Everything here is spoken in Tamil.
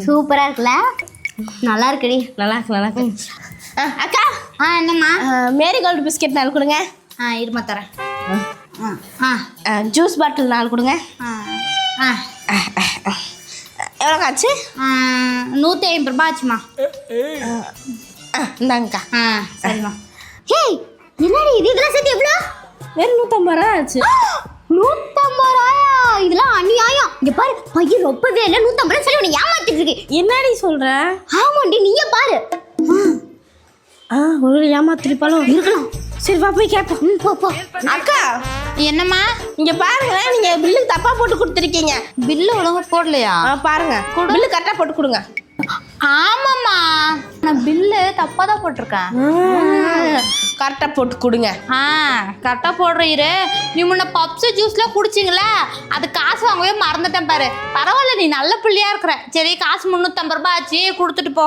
சூப்பரா இருக்குல்ல? நல்லா இருக்குடி. நல்லா இருக்கு. அக்கா என்னம்மா? மேரிகோல்டு பிஸ்கெட் 4 கொடுங்க. இருமா தரேன். ஜூஸ் பாட்டில் 4 கொடுங்க. எவ்வளோ ஆச்சு? 150 ரூபாய் ஆச்சுமா. இந்தாங்கக்கா. சரிம்மா. ஏய் என்னடி இது? இதெல்லாம் சேர்த்து எவ்வளோ? வெறும் 150 ரூபா ஆச்சு. 150 ரூபாயா? இதெல்லாம் அநியாயம். இங்க பாரு, பையன் ரொம்பவே இல்லை. 150 ரூபாய் சரி உன்னை ஏமாத்திட்டு இருக்கு. என்னடி சொல்ற? ஆமாண்டி, நீயே பாரு. ஒரு ஏமாத்திருப்பாலும் இருக்கலாம். சரி வா போய் கேட்போம். போ. அக்கா என்னம்மா? இங்க பாருங்களேன், நீங்க பில்லு தப்பா போட்டு கொடுத்துருக்கீங்க. பில்லு ஒழுங்கா போடலையா? பாருங்க, பில்லு கரெக்டா போட்டு கொடுங்க. ஆமாம்மா, நான் பில்லு தப்பா தான் போட்டிருக்கேன். கரெக்டா போட்டு கொடுங்க. கரெக்டா போடுற இரு. நீ முன்ன பப்ஸ் ஜூஸ்லாம் குடிச்சிங்களா, அது காசு வாங்கவே மறந்துட்டேன் பாரு. பரவாயில்ல, நீ நல்ல பிள்ளையா இருக்கிற. சரி, காசு 350 ரூபாய் ஆச்சு, கொடுத்துட்டு போ.